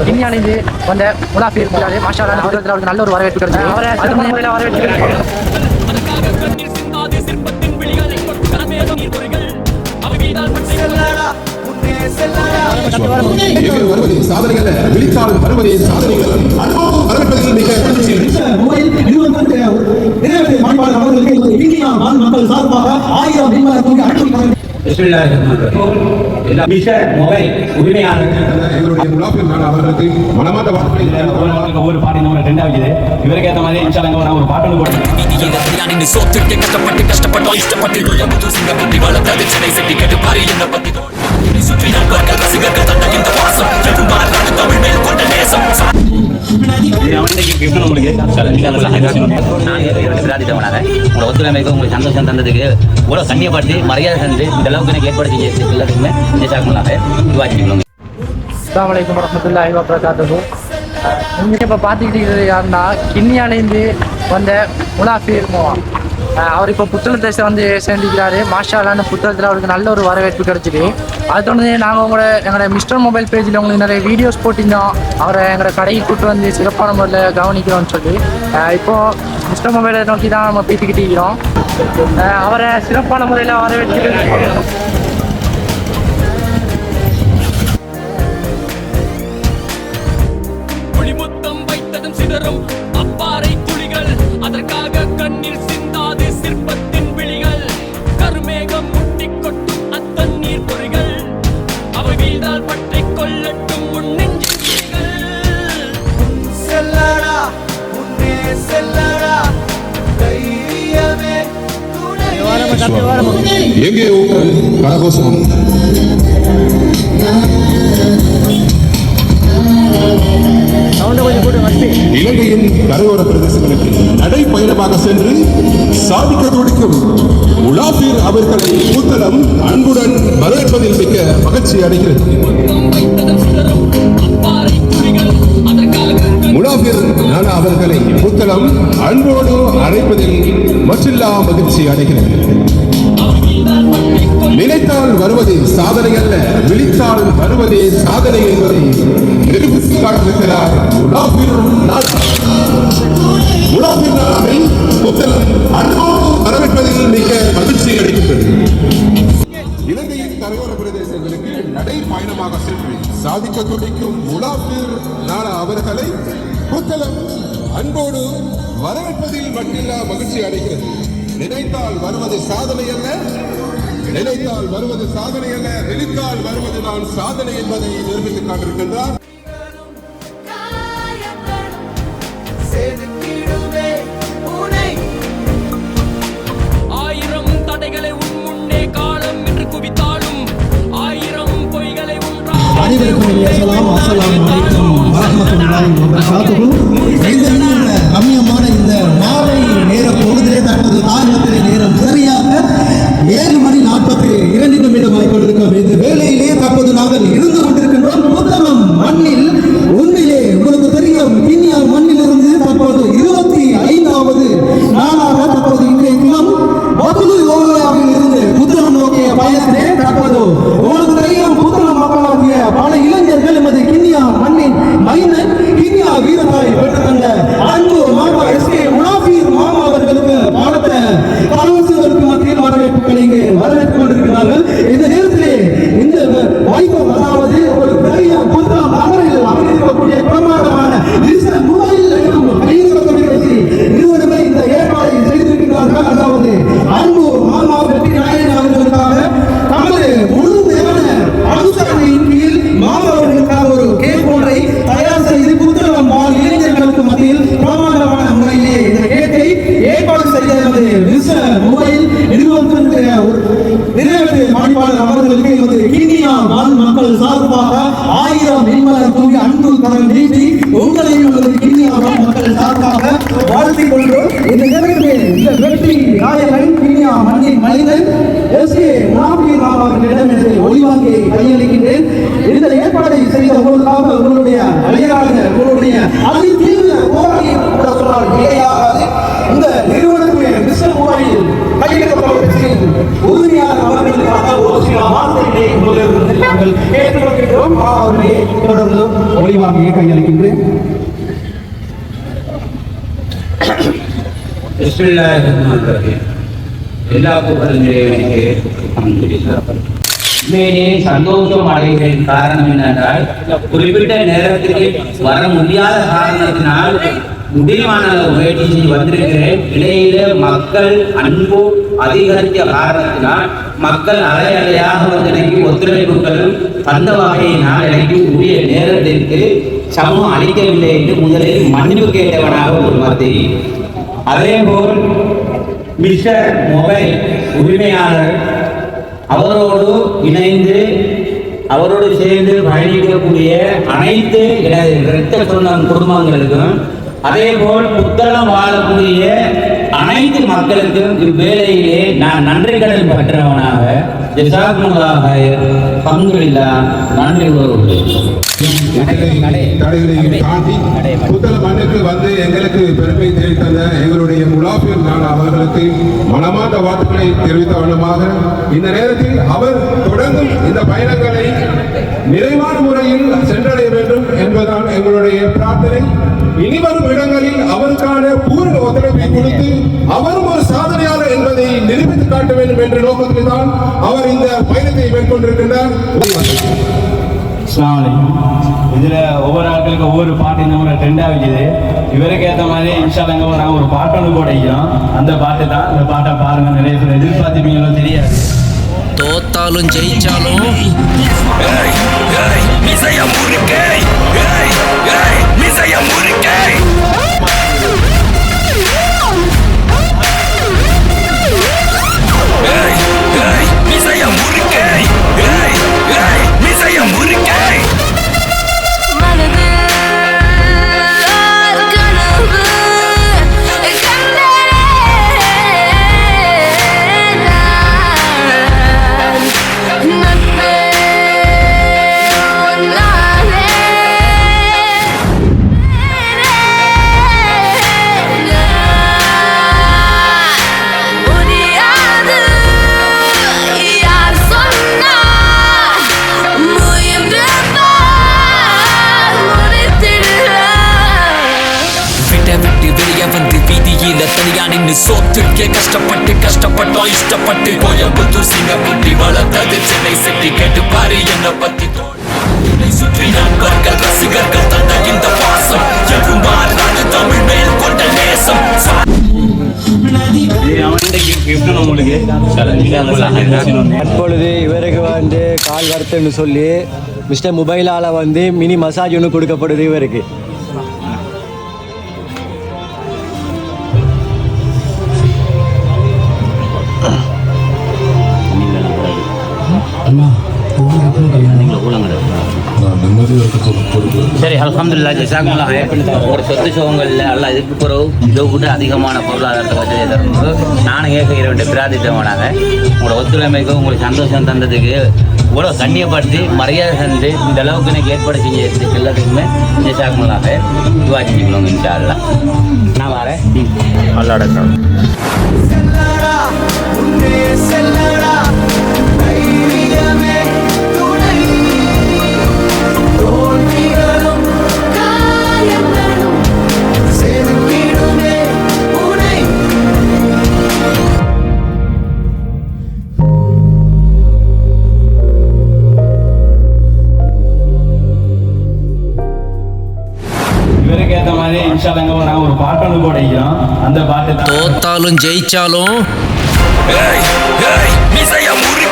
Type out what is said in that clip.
கிண்ணியானது வந்த முலாஃபி இருக்கிறாரு மாஷா அல்லாஹ் அவருக்கு நல்ல ஒரு வரவேற்பு கிடைச்சது. அவரை சிறப்பான வரவேற்பு சாதனைகள் விழித்தால் வருவதே சாதனைகள் வரவேற்பதில் மிக மக்கள் சார்பாக 1000 ஒவ்வொரு பாட்டு இவருக்கு ஏற்ற மாதிரி ஒரு பாட்டு கஷ்டப்பட்டோம் இஷ்டப்பட்டு ஒத்துழைமைக்கு உங்களுக்கு சந்தோஷம் தந்ததுக்கு இவ்வளவு கண்ணியப்படுத்தி மரியாதை செஞ்சு இந்த அளவுக்கு எனக்கு ஏற்பாடு செய்ய எல்லாத்துக்குமே அஸ்ஸலாமு அலைக்கும் வரஹ்மத்துல்லாஹி வபரகாத்துஹு. நீங்கள் இப்போ பார்த்துக்கிட்டு யாருன்னா கிண்ணியாலேருந்து வந்த முலாஃபி மோவா அவர் இப்போ புத்தளத்தை வந்து சேர்ந்துக்கிறாரு. மாஷா அல்லாஹ் புத்தகத்தில் அவருக்கு நல்ல ஒரு வரவேற்பு கிடைச்சிது. அது தொடர்ந்து நாங்கள் எங்களோட மிஸ்டர் மொபைல் பேஜில் உங்களுக்கு நிறைய வீடியோஸ் போட்டிருந்தோம். அவரை எங்களோட கடைக்கு கூப்பிட்டு வந்து சிறப்பான முறையில் கவனிக்கிறோம்னு சொல்லி இப்போது மிஸ்டர் மொபைலை நோக்கி தான் நம்ம பேசிக்கிட்டு இருக்கிறோம். அவரை சிறப்பான முறையில் வரவேற்று அப்பாறை துளிகள் அதற்காக கண்ணீர் சிந்தாது சிற்பத்தின் விழிகள் கருமேகம் முட்டி கொட்டும் அத்தண்ணீர் பொறிகள் அவை வீழ்ந்தால் பற்றி கொள்ளட்டும் உன் நெஞ்சில் செல்லடா உன்னே செல்லடா தைரியமே எங்கே கரகோஷம் இலங்கையின் கரையோர பிரதேசங்களுக்கு நடைப்பயணமாக சென்று சாதிக்க துடிக்கும் முலாஃபீர் அவர்களை புத்தளம் அன்புடன் வரவேற்பதில் மிக்க மகிழ்ச்சி அடைகிறது. முலாஃபீர் நானா அவர்களை புத்தளம் அன்போடு அழைப்பதில் மற்றில்லா மகிழ்ச்சி அடைகிறது. நினைத்தால் வருவதே சாதனை அல்ல, விழித்தால் வருவதே சாதனை என்பதை நிரூபித்து காட்டிருக்கிறார் வரவேற்பதில் மிக மகிழ்ச்சி அளிக்கின்றது. இலங்கையின் கரையோர பிரதேசங்களுக்கு நடைப்பயணமாக சென்று சாதிக்க துடிக்கும் முலாஃபீர் நானா அவர்களை புத்தளம் அன்போடு வரவேற்பதில் மட்டில்லா மகிழ்ச்சி அடைகிறது. நினைத்தால் வருவது சாதனை அல்ல, நினைத்தால் வருவது சாதனை அல்ல, நினைத்தால் வருவது தான் சாதனை என்பதை நிரூபித்துக் காட்டிருக்கின்றார். ஆயிரம் தடைகளை உன் முன்னே காலம் என்று குவித்தாலும் ஆயிரம் பொய்களை ரம்யமான இந்த மாலை நேர பொழுதிலே தற்போது தாயகத்திலே நேரம் சரியாக 7:42 கொண்டிருக்கும் இந்த வேளையிலே தற்போது நாங்கள் இருந்து கொண்டிருக்கின்றோம் புத்தளம் மண்ணில். உண்மையிலே உங்களுக்கு தெரியும் கிண்ணியா மண்ணில் இருந்து தற்போது 25வது நாளாக தற்போது இன்றைய தினம் பத்துலூரில் இருந்து புத்தளம் நோக்கிய பயணத்திலே தற்போது உங்களுக்கு தெரியும் புத்தளம் மக்களாகிய பல இளைஞர்கள் எமது கிண்ணியா மண்ணின் மைந்தன் கிண்ணியா வீரத்தாய் பெற்றுக்கொண்ட அன்பு மாமா எஸ்கே முலாஃபீர் மாமா அவர்களுக்கு பாடத்தை கலவசங்களுக்கு மத்தியில் வரவேற்புகளை இங்கே வரவேற்றுக் கொண்டிருக்கிறார்கள். இந்த நேரத்திலே இந்த வைபவம் அதாவது ஒரு பெரிய புத்தகம் நகரில் அமைந்திருக்கக்கூடிய பிரமாண்டமான மொபைல் கையெழுத்து நிறுவனமே இந்த ஏற்பாடை செய்திருக்கிறார்கள். அதாவது அன்பு மாமா வெற்றி நாயகன் அவர்களுக்காக தமது முழுமையான அனுசரணையின் கீழ் மாமா அவர்களுக்காக ஒரு கேக் ஒன்றை தயார் செய்து புத்தகம் இளைஞர்களுக்கு மத்தியில் பிரமாண்டமான முறையிலே இந்த கேக்கை ஏற்பாடு செய்த மொபைல் நிறுவனத்திற்கு நிறைவேற்று பணிப்பாளர் அவர்களுக்கு எமது கிண்ணியா மக்கள் சார்பாக 1000 மின்மலர் தூவி அன்பு கரம் நீட்டி உங்களையும் எமது கிண்ணியா மக்கள் சார்பாக வாழ்த்திக் கொள்கிறோம். இந்த நேரத்திலே இந்த வெற்றி நாயகன் கிண்ணியா மண்ணின் மனிதன் எஸ்கே முலாஃபீர் அவர்களிடம் என்று ஒளிவாங்கி கையளிக்கின்றேன். இந்த ஏற்பாடை செய்த உங்களுக்காக உங்களுடைய விளையாடுகள் உங்களுடைய அதிதீவிர போராடி இந்த நிறுவனத்துடைய மிஸ்டர் மொபைல் கையெழுத்து உறுதியாக அவர்களுக்காக ஒரு சில வார்த்தைகளை உங்களிலிருந்து நாங்கள் ஏற்றுக்கொள்கின்றோம். அவர்களை தொடர்ந்து ஒளிவாங்கிய கையளிக்கின்றேன். எல்லா புகழ்ந்தேவனுக்கு உண்மையிலே சந்தோஷம் அடைகிறேன். காரணம் என்னென்றால் குறிப்பிட்ட நேரத்துக்கு வர முடியாத காரணத்தினால் முடிவான முயற்சி செய்து வந்திருக்கிறேன். இடையில மக்கள் அன்பு அதிகரித்த காரணத்தினால் மக்கள் அலை அலையாக வந்து எனக்கு ஒத்துழைப்புகளும் அந்த வகையினால் எனக்கு உரிய நேரத்திற்கு சமம் அளிக்கவில்லை என்று முதலில் மன்னிப்பு கேட்டவனாக ஒரு மத்திய. அதேபோல் மிஸ்டர் மொபைல் உரிமையாளர் அவரோடு இணைந்து அவரோடு சேர்ந்து பயணிக்கக்கூடிய அனைத்து இரத்த சொந்தம் குடும்பங்களுக்கும் அதேபோல் புத்தளம் வாழக்கூடிய அனைத்து மக்களுக்கும் இவ்வேளையிலே நான் நன்றி கடன் பெற்றவனாக ஜஸாக்குமுல்லாஹ் அல்ஹம்துலில்லாஹ் நன்றி கூறுகிறேன். தடைகளையும் தாண்டி புத்தள மண்ணுக்கு வந்து எங்களுக்கு பெருமை தெரிவித்த எங்களுடைய முலாஃபிர் நாள் அவர்களுக்கு மனமார்ந்த வாழ்த்துக்களை தெரிவித்த வண்ணமாக இந்த நேரத்தில் அவர் தொடங்கும் இந்த பயணங்களை நிறைவான முறையில் சென்றடைய வேண்டும் என்பதுதான் எங்களுடைய பிரார்த்தனை. இனிவரும் இடங்களில் அவருக்கான பூரண ஒத்துழைப்பை கொடுத்து அவரும் ஒரு சாதனையாளர் என்பதை நிரூபித்து காட்ட வேண்டும் என்ற நோக்கத்தில் தான் அவர் இந்த பயணத்தை மேற்கொண்டிருக்கின்றார். இதுல ஒவ்வொரு ஆட்களுக்கு ஒவ்வொரு பாட்டு இந்த மாதிரி ட்ரெண்டாக வச்சுது. இவருக்கு ஏற்ற மாதிரி இன்ஷால்லங்க நாங்கள் ஒரு பாட்டு ஒன்று கூட வைக்கிறோம். அந்த பாட்டு தான். இந்த பாட்டை பாருங்க. நிறைய பேர் எதிர்பார்த்துப்பீங்களோ தெரியாது. தோத்தாலும் ஜெயிச்சாலும் மிசைய முறுக்கை மிசைய முறுக்கை மிசைய முறுக்கை மிசைய முறுக்கை சோத்துக்கே கஷ்டப்பட்டோம் இஷ்டப்பட்டு கோயம்புத்தூர் சிங்கப்பட்டி வளர்த்தது சென்னை சிட்டி கேட்டு பாரு என்ன பத்தி சுற்றி நண்பர்கள் ரசிகர்கள் தந்த இந்த பாசம் என்றும் மாறாது தமிழ் மேல் கொண்ட நேசம். தற்பொழுது இவருக்கு வந்து கால் வருத்துன்னு சொல்லி மிஸ்டர் மொபைலால் வந்து மினி மசாஜ் ஒன்று கொடுக்கப்படுது இவருக்கு. சரி அல்ஹம்துலில்லாஹ் ஜஸாக்குமுல்லாஹ். ஒரு சொத்து சுகங்களில் எல்லாம் இதுக்கு பிறகு இதை விட அதிகமான பொருளாதாரத்தை வசதியை தரும்போது நானும் ஏற்க வேண்டிய பிரார்த்தித்தவனாக உங்களோட ஒத்துழைமைக்கு உங்களுக்கு சந்தோஷம் தந்ததுக்கு இவ்வளோ கண்ணியப்படுத்தி மரியாதை தந்து இந்த அளவுக்கு எனக்கு ஏற்பாடு செஞ்சதுக்கு எல்லாத்துக்குமே ஜஸாக்குமுல்லாஹ் துவா செஞ்சுக்கணும் இன்ஷா அல்லாஹ். நான் வரேன். அல்லாஹ் இவருக்கு ஏற்ற மாதிரி இன்ஷால்லங்க நாங்கள் ஒரு பாட்டு ஒன்று கூட வைக்கிறோம். அந்த பாட்டு தான். தோத்தாலும் ஜெயிச்சாலும் மிசைய முறுக்கை